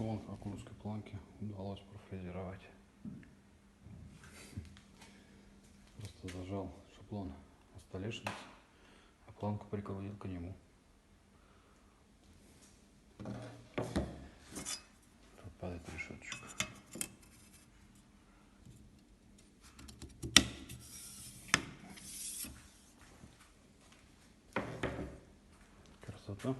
шаблон окуловской планки удалось профрезеровать. Просто зажал шаблон на столешнице, а планку прикрутил к нему. Тут падает решеточка. Красота.